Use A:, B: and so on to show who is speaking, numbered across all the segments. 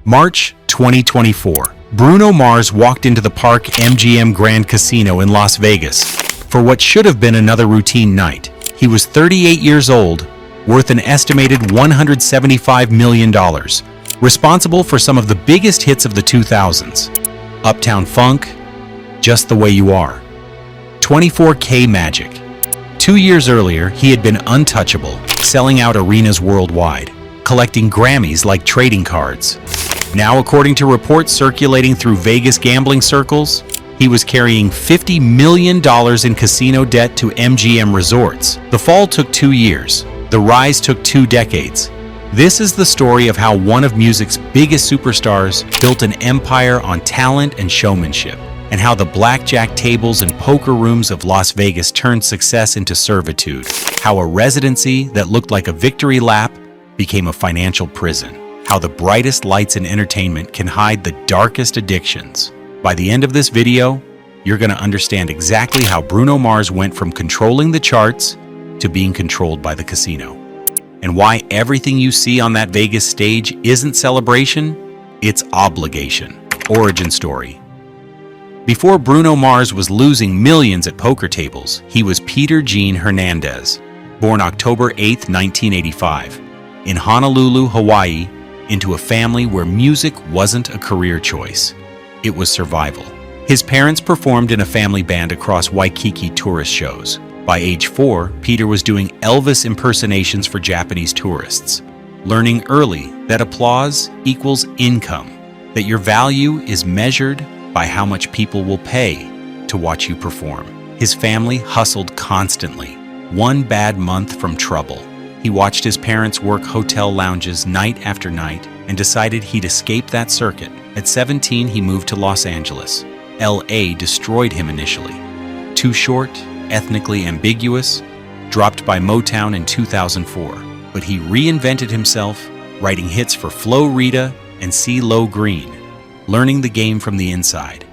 A: March 2024. Bruno Mars walked into the Park MGM Grand Casino in Las Vegas for what should have been another routine night. He was 38 years old, worth an estimated $175 million, responsible for some of the biggest hits of the 2000s. Uptown Funk, Just the Way You Are, 24K Magic. 2 years earlier, he had been untouchable, selling out arenas worldwide, collecting Grammys like trading cards. Now, according to reports circulating through Vegas gambling circles, he was carrying $50 million in casino debt to MGM Resorts. The fall took 2 years. The rise took 2 decades. This is the story of how one of music's biggest superstars built an empire on talent and showmanship, and how the blackjack tables and poker rooms of Las Vegas turned success into servitude, how a residency that looked like a victory lap became a financial prison, how the brightest lights in entertainment can hide the darkest addictions. By the end of this video, you're going to understand exactly how Bruno Mars went from controlling the charts to being controlled by the casino, and why everything you see on that Vegas stage isn't celebration, it's obligation. Origin story. Before Bruno Mars was losing millions at poker tables, he was Peter Gene Hernandez, born October 8, 1985, in Honolulu, Hawaii, into a family where music wasn't a career choice. It was survival. His parents performed in a family band across Waikiki tourist shows. By age 4, Peter was doing Elvis impersonations for Japanese tourists, learning early that applause equals income, that your value is measured by how much people will pay to watch you perform. His family hustled constantly, one bad month from trouble. He watched his parents work hotel lounges night after night and decided he'd escape that circuit. At 17, he moved to Los Angeles. LA destroyed him initially. Too short, ethnically ambiguous, dropped by Motown in 2004. But he reinvented himself, writing hits for Flo Rida and CeeLo Green, learning the game from the inside.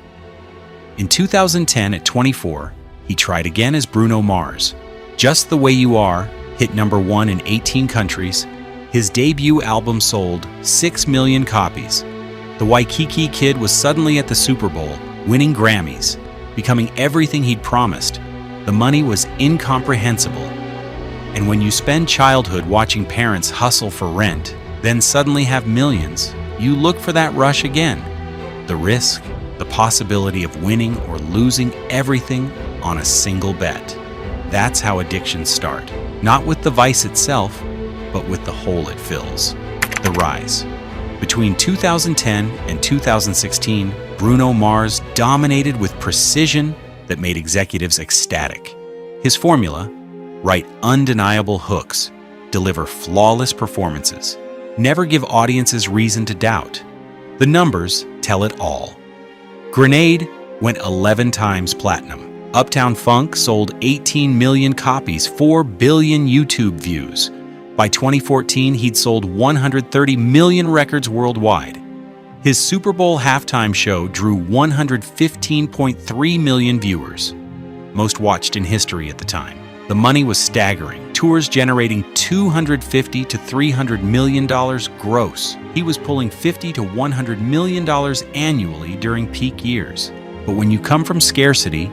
A: In 2010, at 24, he tried again as Bruno Mars. Just the Way You Are hit #1 in 18 countries. His debut album sold 6 million copies. The Waikiki Kid was suddenly at the Super Bowl, winning Grammys, becoming everything he'd promised. The money was incomprehensible. And when you spend childhood watching parents hustle for rent, then suddenly have millions, you look for that rush again. The risk, the possibility of winning or losing everything on a single bet. That's how addictions start. Not with the vice itself, but with the hole it fills. The rise. Between 2010 and 2016, Bruno Mars dominated with precision that made executives ecstatic. His formula: write undeniable hooks, deliver flawless performances, never give audiences reason to doubt. The numbers tell it all. Grenade went 11 times platinum. Uptown Funk sold 18 million copies, 4 billion YouTube views. By 2014, he'd sold 130 million records worldwide. His Super Bowl halftime show drew 115.3 million viewers, most watched in history at the time. The money was staggering, tours generating $250 to $300 million gross. He was pulling $50 to $100 million annually during peak years. But when you come from scarcity,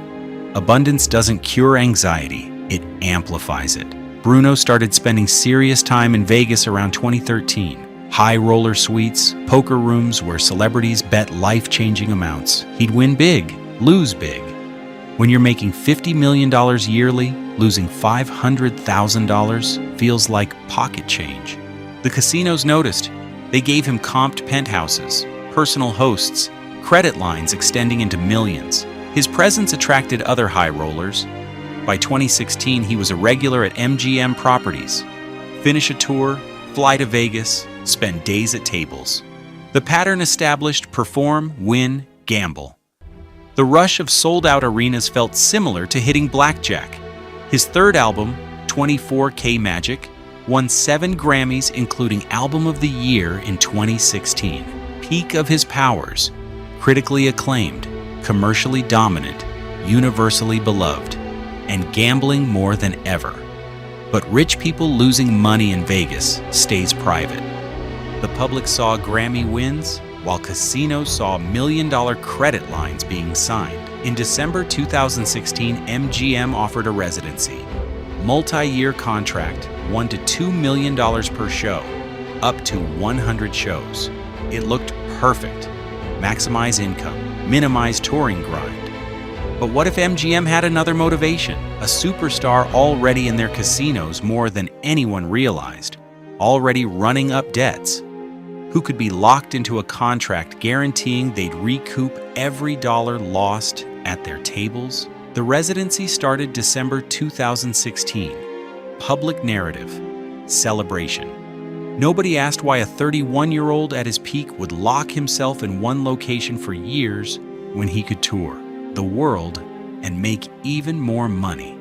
A: abundance doesn't cure anxiety, it amplifies it. Bruno started spending serious time in Vegas around 2013. High roller suites, poker rooms where celebrities bet life-changing amounts. He'd win big, lose big. When you're making $50 million yearly, losing $500,000 feels like pocket change. The casinos noticed. They gave him comped penthouses, personal hosts, credit lines extending into millions. His presence attracted other high rollers. By 2016, he was a regular at MGM properties. Finish a tour, fly to Vegas, spend days at tables. The pattern established: perform, win, gamble. The rush of sold-out arenas felt similar to hitting blackjack. His third album, 24K Magic, won 7 Grammys, including Album of the Year in 2016. Peak of his powers, critically acclaimed, commercially dominant, universally beloved, and gambling more than ever. But rich people losing money in Vegas stays private. The public saw Grammy wins, while casinos saw million-dollar credit lines being signed. In December 2016, MGM offered a residency, multi-year contract, $1 to $2 million per show, up to 100 shows. It looked perfect. Maximize income, minimize touring grind. But what if MGM had another motivation? A superstar already in their casinos more than anyone realized, already running up debts, who could be locked into a contract guaranteeing they'd recoup every dollar lost at their tables. The residency started December 2016. Public narrative, celebration. Nobody asked why a 31-year-old at his peak would lock himself in one location for years when he could tour the world and make even more money.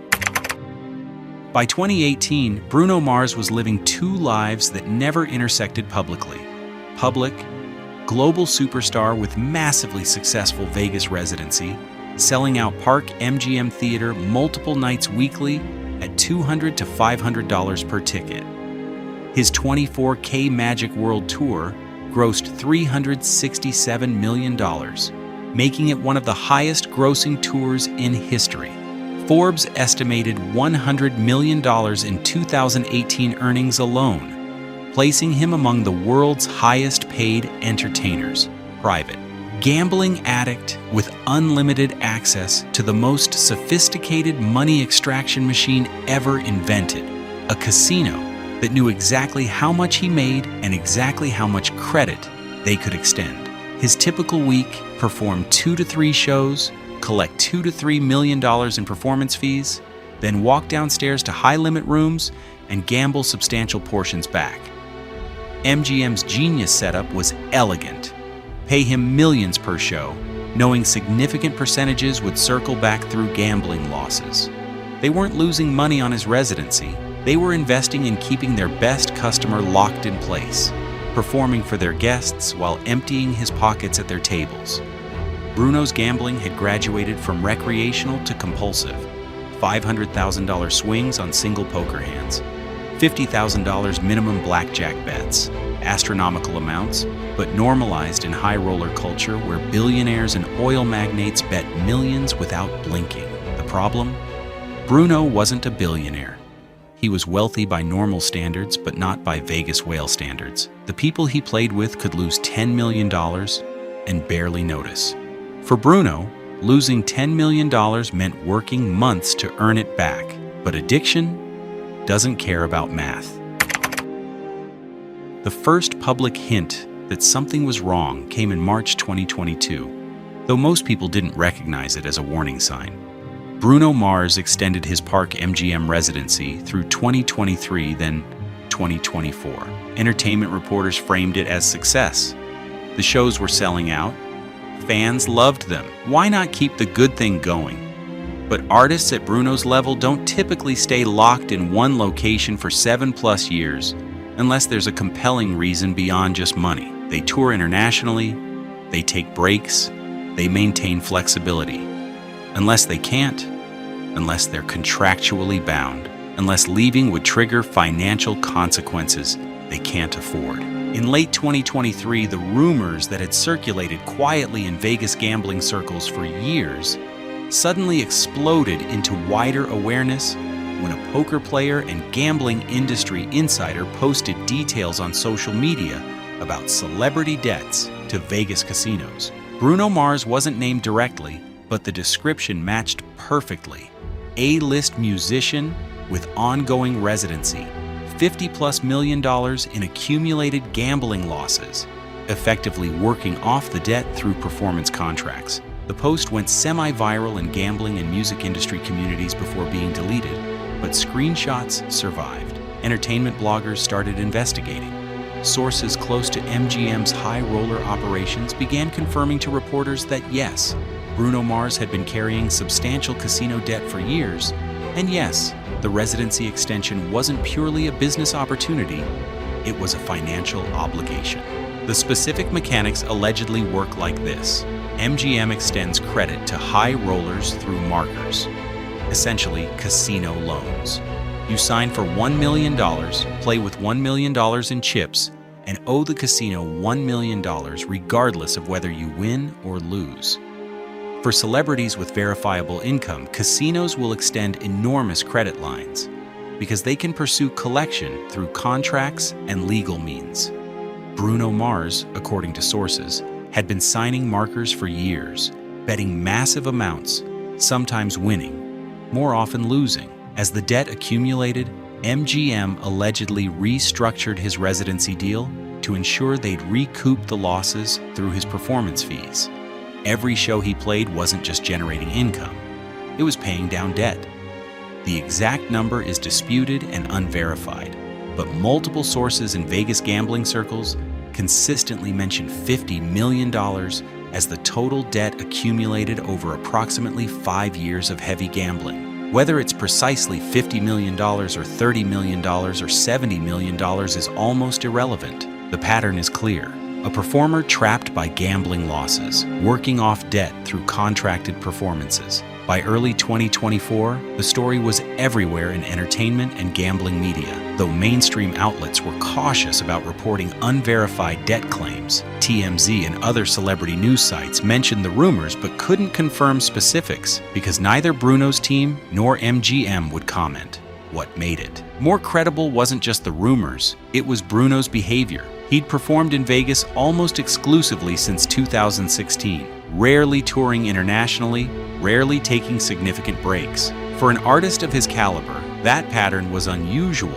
A: By 2018, Bruno Mars was living two lives that never intersected publicly. Public, global superstar with massively successful Vegas residency, selling out Park MGM Theater multiple nights weekly at $200 to $500 per ticket. His 24K Magic World Tour grossed $367 million, making it one of the highest-grossing tours in history. Forbes estimated $100 million in 2018 earnings alone, placing him among the world's highest-paid entertainers. Private. Gambling addict with unlimited access to the most sophisticated money extraction machine ever invented. A casino that knew exactly how much he made and exactly how much credit they could extend. His typical week: perform 2 to 3 shows, collect $2 to $3 million in performance fees, then walk downstairs to high-limit rooms and gamble substantial portions back. MGM's genius setup was elegant. Pay him millions per show, knowing significant percentages would circle back through gambling losses. They weren't losing money on his residency. They were investing in keeping their best customer locked in place, performing for their guests while emptying his pockets at their tables. Bruno's gambling had graduated from recreational to compulsive. $500,000 swings on single poker hands, $50,000 minimum blackjack bets, astronomical amounts, but normalized in high roller culture where billionaires and oil magnates bet millions without blinking. The problem? Bruno wasn't a billionaire. He was wealthy by normal standards, but not by Vegas whale standards. The people he played with could lose $10 million and barely notice. For Bruno, losing $10 million meant working months to earn it back. But addiction doesn't care about math. The first public hint that something was wrong came in March 2022, though most people didn't recognize it as a warning sign. Bruno Mars extended his Park MGM residency through 2023, then 2024. Entertainment reporters framed it as success. The shows were selling out. Fans loved them. Why not keep the good thing going? But artists at Bruno's level don't typically stay locked in one location for 7+ years unless there's a compelling reason beyond just money. They tour internationally, they take breaks, they maintain flexibility. Unless they can't, unless they're contractually bound, unless leaving would trigger financial consequences they can't afford. In late 2023, the rumors that had circulated quietly in Vegas gambling circles for years suddenly exploded into wider awareness when a poker player and gambling industry insider posted details on social media about celebrity debts to Vegas casinos. Bruno Mars wasn't named directly, but the description matched perfectly. A-list musician with ongoing residency, $50+ million in accumulated gambling losses, effectively working off the debt through performance contracts. The post went semi-viral in gambling and music industry communities before being deleted, but screenshots survived. Entertainment bloggers started investigating. Sources close to MGM's high roller operations began confirming to reporters that yes, Bruno Mars had been carrying substantial casino debt for years, and yes, the residency extension wasn't purely a business opportunity, it was a financial obligation. The specific mechanics allegedly work like this. MGM extends credit to high rollers through markers, essentially casino loans. You sign for $1 million, play with $1 million in chips, and owe the casino $1 million regardless of whether you win or lose. For celebrities with verifiable income, casinos will extend enormous credit lines because they can pursue collection through contracts and legal means. Bruno Mars, according to sources, had been signing markers for years, betting massive amounts, sometimes winning, more often losing. As the debt accumulated, MGM allegedly restructured his residency deal to ensure they'd recoup the losses through his performance fees. Every show he played wasn't just generating income, it was paying down debt. The exact number is disputed and unverified, but multiple sources in Vegas gambling circles consistently mention $50 million as the total debt accumulated over approximately 5 years of heavy gambling. Whether it's precisely $50 million or $30 million or $70 million is almost irrelevant. The pattern is clear. A performer trapped by gambling losses, working off debt through contracted performances. By early 2024, the story was everywhere in entertainment and gambling media. Though mainstream outlets were cautious about reporting unverified debt claims, TMZ and other celebrity news sites mentioned the rumors but couldn't confirm specifics because neither Bruno's team nor MGM would comment. What made it more credible wasn't just the rumors, it was Bruno's behavior. He'd performed in Vegas almost exclusively since 2016, rarely touring internationally, rarely taking significant breaks. For an artist of his caliber, that pattern was unusual,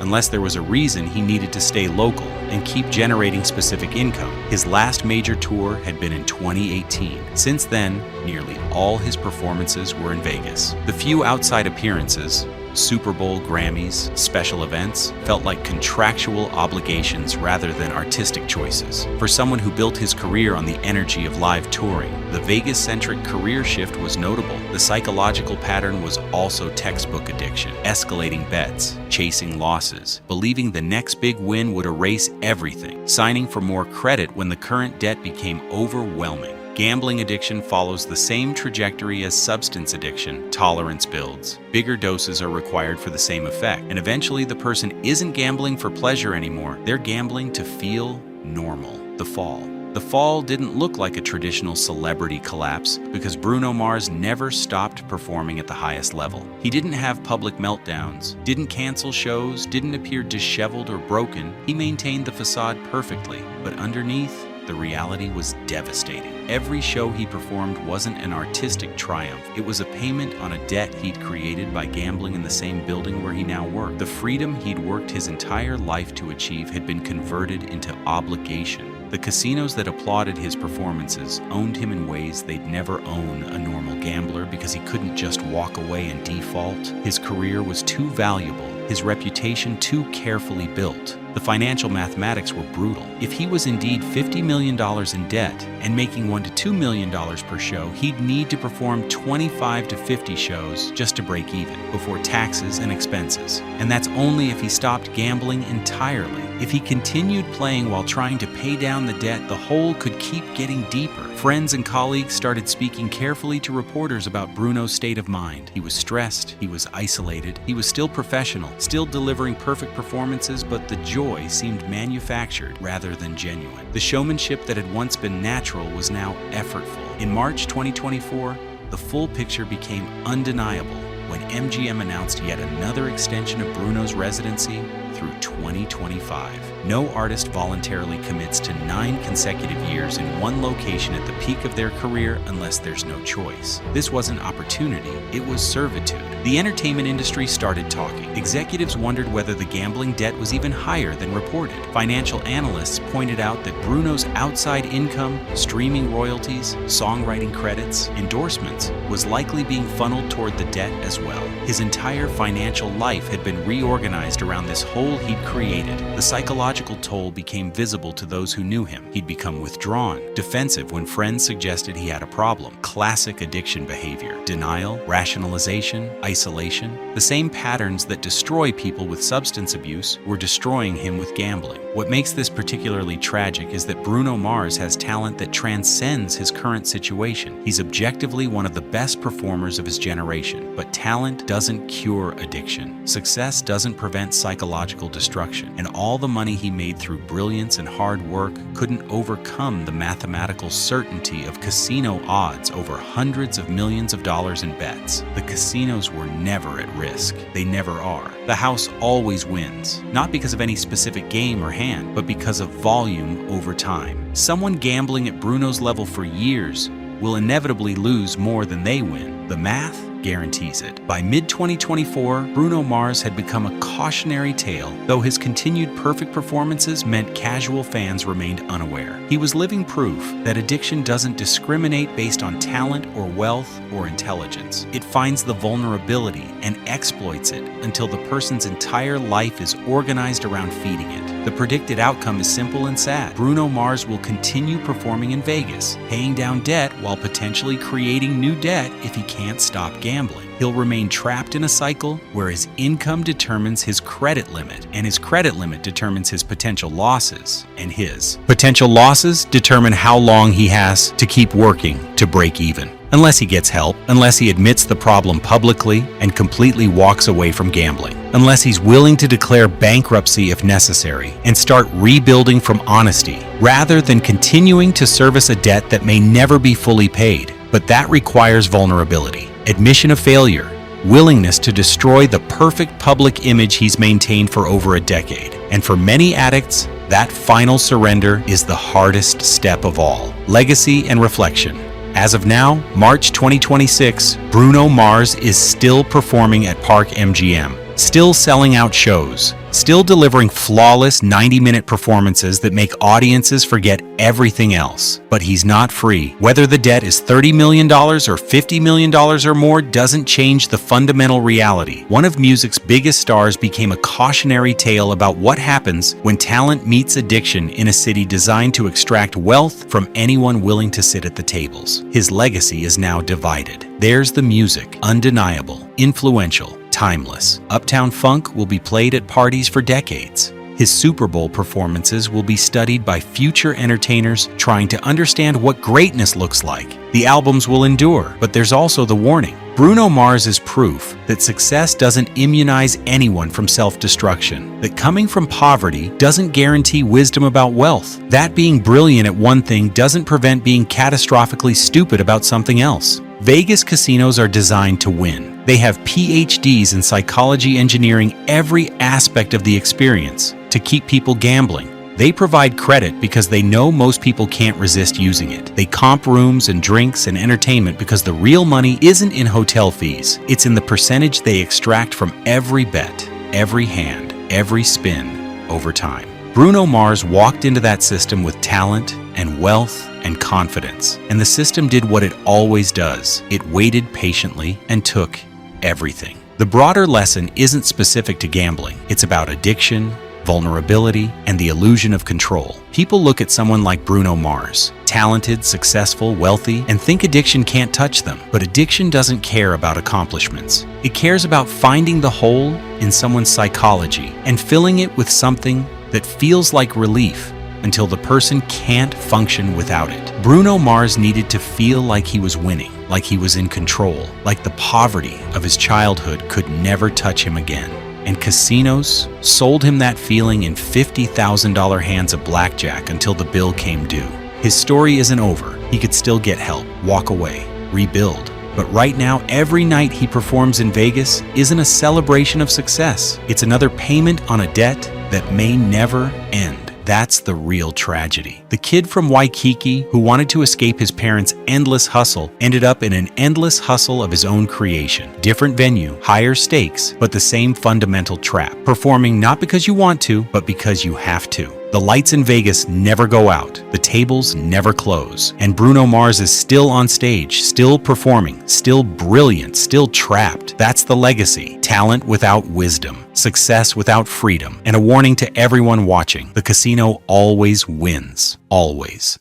A: unless there was a reason he needed to stay local and keep generating specific income. His last major tour had been in 2018. Since then, nearly all his performances were in Vegas. The few outside appearances, Super Bowl, Grammys, special events, felt like contractual obligations rather than artistic choices. For someone who built his career on the energy of live touring, the Vegas-centric career shift was notable. The psychological pattern was also textbook addiction, escalating bets, chasing losses, believing the next big win would erase everything, signing for more credit when the current debt became overwhelming. Gambling addiction follows the same trajectory as substance addiction. Tolerance builds. Bigger doses are required for the same effect. And eventually the person isn't gambling for pleasure anymore. They're gambling to feel normal. The fall. The fall didn't look like a traditional celebrity collapse because Bruno Mars never stopped performing at the highest level. He didn't have public meltdowns, didn't cancel shows, didn't appear disheveled or broken. He maintained the facade perfectly, but underneath, the reality was devastating. Every show he performed wasn't an artistic triumph. It was a payment on a debt he'd created by gambling in the same building where he now worked. The freedom he'd worked his entire life to achieve had been converted into obligation. The casinos that applauded his performances owned him in ways they'd never own a normal gambler because he couldn't just walk away and default. His career was too valuable, his reputation too carefully built. The financial mathematics were brutal. If he was indeed $50 million in debt and making $1 to $2 million per show, he'd need to perform 25 to 50 shows just to break even before taxes and expenses. And that's only if he stopped gambling entirely. If he continued playing while trying to pay down the debt, the hole could keep getting deeper. Friends and colleagues started speaking carefully to reporters about Bruno's state of mind. He was stressed, he was isolated, he was still professional, still delivering perfect performances, but the joy seemed manufactured rather than genuine. The showmanship that had once been natural was now effortful. In March 2024, the full picture became undeniable when MGM announced yet another extension of Bruno's residency through 2025. No artist voluntarily commits to 9 consecutive years in one location at the peak of their career unless there's no choice. This wasn't opportunity, it was servitude. The entertainment industry started talking. Executives wondered whether the gambling debt was even higher than reported. Financial analysts pointed out that Bruno's outside income, streaming royalties, songwriting credits, endorsements, was likely being funneled toward the debt as well. His entire financial life had been reorganized around this hole he'd created. The psychological toll became visible to those who knew him. He'd become withdrawn, defensive when friends suggested he had a problem. Classic addiction behavior. Denial, rationalization, isolation. The same patterns that destroy people with substance abuse were destroying him with gambling. What makes this particularly tragic is that Bruno Mars has talent that transcends his current situation. He's objectively one of the best performers of his generation, but talent doesn't cure addiction. Success doesn't prevent psychological destruction, and all the money he made through brilliance and hard work couldn't overcome the mathematical certainty of casino odds over hundreds of millions of dollars in bets. The casinos were never at risk. They never are. The house always wins, not because of any specific game or hand, but because of volume over time. Someone gambling at Bruno's level for years will inevitably lose more than they win. The math guarantees it. By mid-2024, Bruno Mars had become a cautionary tale, though his continued perfect performances meant casual fans remained unaware. He was living proof that addiction doesn't discriminate based on talent or wealth or intelligence. It finds the vulnerability and exploits it until the person's entire life is organized around feeding it. The predicted outcome is simple and sad. Bruno Mars will continue performing in Vegas, paying down debt while potentially creating new debt if he can't stop gambling. He'll remain trapped in a cycle where his income determines his credit limit, and his credit limit determines his potential losses, and his potential losses determine how long he has to keep working to break even. Unless he gets help, unless he admits the problem publicly and completely walks away from gambling, unless he's willing to declare bankruptcy if necessary and start rebuilding from honesty, rather than continuing to service a debt that may never be fully paid. But that requires vulnerability, admission of failure, willingness to destroy the perfect public image he's maintained for over a decade. And for many addicts, that final surrender is the hardest step of all. Legacy and reflection. As of now, March 2026, Bruno Mars is still performing at Park MGM, still selling out shows, still delivering flawless 90-minute performances that make audiences forget everything else. But he's not free. Whether the debt is $30 million or $50 million or more doesn't change the fundamental reality. One of music's biggest stars became a cautionary tale about what happens when talent meets addiction in a city designed to extract wealth from anyone willing to sit at the tables. His legacy is now divided. There's the music, undeniable, influential, timeless. Uptown Funk will be played at parties for decades. His Super Bowl performances will be studied by future entertainers trying to understand what greatness looks like. The albums will endure, but there's also the warning. Bruno Mars is proof that success doesn't immunize anyone from self-destruction, that coming from poverty doesn't guarantee wisdom about wealth, that being brilliant at one thing doesn't prevent being catastrophically stupid about something else. Vegas casinos are designed to win. They have PhDs in psychology engineering every aspect of the experience to keep people gambling. They provide credit because they know most people can't resist using it. They comp rooms and drinks and entertainment because the real money isn't in hotel fees. It's in the percentage they extract from every bet, every hand, every spin over time. Bruno Mars walked into that system with talent and wealth and confidence, and the system did what it always does. It waited patiently and took everything. The broader lesson isn't specific to gambling. It's about addiction, vulnerability, and the illusion of control. People look at someone like Bruno Mars, talented, successful, wealthy, and think addiction can't touch them. But addiction doesn't care about accomplishments. It cares about finding the hole in someone's psychology and filling it with something that feels like relief until the person can't function without it. Bruno Mars needed to feel like he was winning, like he was in control, like the poverty of his childhood could never touch him again. And casinos sold him that feeling in $50,000 hands of blackjack until the bill came due. His story isn't over. He could still get help, walk away, rebuild. But right now, every night he performs in Vegas isn't a celebration of success. It's another payment on a debt that may never end. That's the real tragedy. The kid from Waikiki who wanted to escape his parents' endless hustle ended up in an endless hustle of his own creation. Different venue, higher stakes, but the same fundamental trap. Performing not because you want to, but because you have to. The lights in Vegas never go out. The tables never close. And Bruno Mars is still on stage, still performing, still brilliant, still trapped. That's the legacy. Talent without wisdom. Success without freedom. And a warning to everyone watching. The casino always wins. Always.